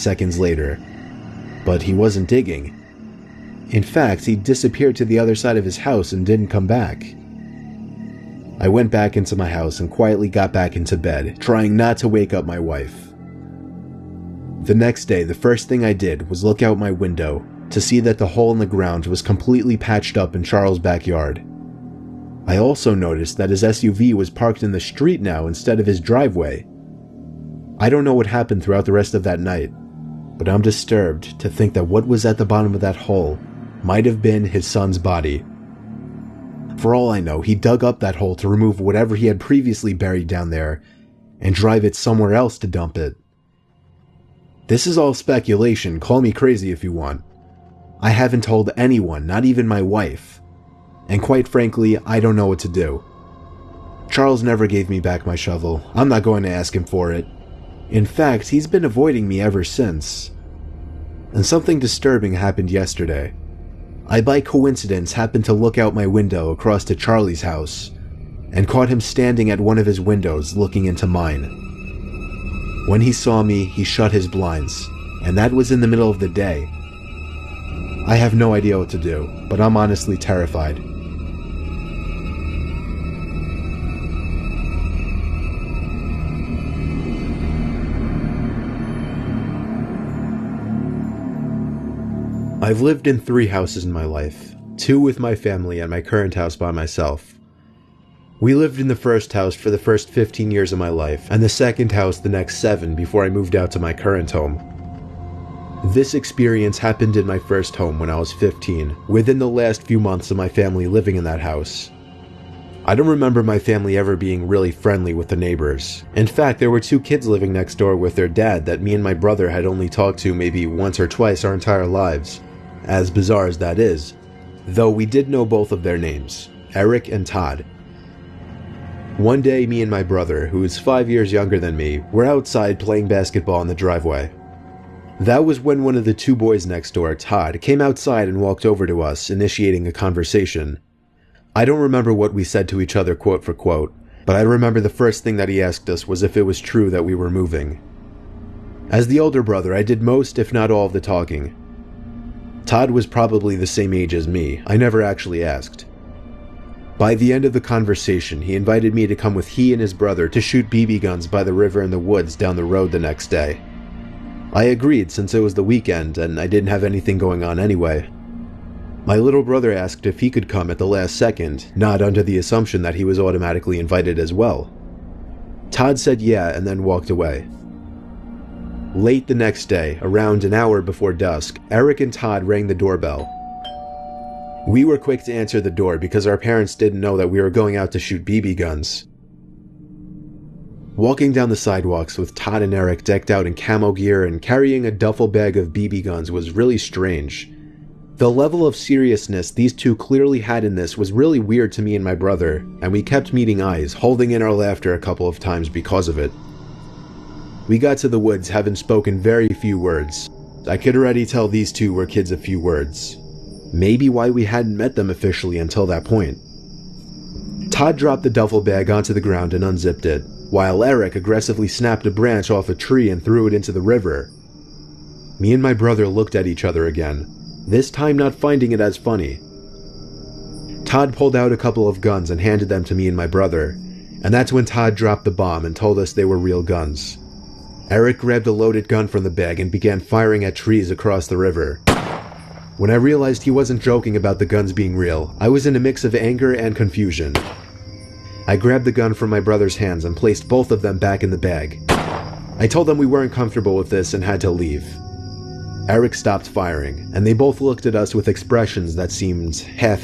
seconds later, but he wasn't digging. In fact, he disappeared to the other side of his house and didn't come back. I went back into my house and quietly got back into bed, trying not to wake up my wife. The next day, the first thing I did was look out my window to see that the hole in the ground was completely patched up in Charles' backyard. I also noticed that his SUV was parked in the street now instead of his driveway. I don't know what happened throughout the rest of that night, but I'm disturbed to think that what was at the bottom of that hole might have been his son's body. For all I know, he dug up that hole to remove whatever he had previously buried down there and drive it somewhere else to dump it. This is all speculation, call me crazy if you want. I haven't told anyone, not even my wife. And quite frankly, I don't know what to do. Charles never gave me back my shovel. I'm not going to ask him for it. In fact, he's been avoiding me ever since. And something disturbing happened yesterday. I by coincidence happened to look out my window across to Charlie's house and caught him standing at one of his windows looking into mine. When he saw me, he shut his blinds, and that was in the middle of the day. I have no idea what to do, but I'm honestly terrified. I've lived in 3 houses in my life, 2 with my family and my current house by myself. We lived in the first house for the first 15 years of my life, and the second house the next 7 before I moved out to my current home. This experience happened in my first home when I was 15, within the last few months of my family living in that house. I don't remember my family ever being really friendly with the neighbors. In fact, there were 2 kids living next door with their dad that me and my brother had only talked to maybe once or twice our entire lives, as bizarre as that is, though we did know both of their names, Eric and Todd. One day, me and my brother, who is 5 years younger than me, were outside playing basketball in the driveway. That was when one of the 2 boys next door, Todd, came outside and walked over to us, initiating a conversation. I don't remember what we said to each other quote for quote, but I remember the first thing that he asked us was if it was true that we were moving. As the older brother, I did most, if not all, of the talking. Todd was probably the same age as me. I never actually asked. By the end of the conversation, he invited me to come with he and his brother to shoot BB guns by the river in the woods down the road the next day. I agreed since it was the weekend and I didn't have anything going on anyway. My little brother asked if he could come at the last second, not under the assumption that he was automatically invited as well. Todd said yeah and then walked away. Late the next day, around an hour before dusk, Eric and Todd rang the doorbell. We were quick to answer the door because our parents didn't know that we were going out to shoot BB guns. Walking down the sidewalks with Todd and Eric decked out in camo gear and carrying a duffel bag of BB guns was really strange. The level of seriousness these 2 clearly had in this was really weird to me and my brother, and we kept meeting eyes, holding in our laughter a couple of times because of it. We got to the woods having spoken very few words. I could already tell these 2 were kids of few words. Maybe why we hadn't met them officially until that point. Todd dropped the duffel bag onto the ground and unzipped it, while Eric aggressively snapped a branch off a tree and threw it into the river. Me and my brother looked at each other again, this time not finding it as funny. Todd pulled out a couple of guns and handed them to me and my brother, and that's when Todd dropped the bomb and told us they were real guns. Eric grabbed a loaded gun from the bag and began firing at trees across the river. When I realized he wasn't joking about the guns being real, I was in a mix of anger and confusion. I grabbed the gun from my brother's hands and placed both of them back in the bag. I told them we weren't comfortable with this and had to leave. Eric stopped firing, and they both looked at us with expressions that seemed half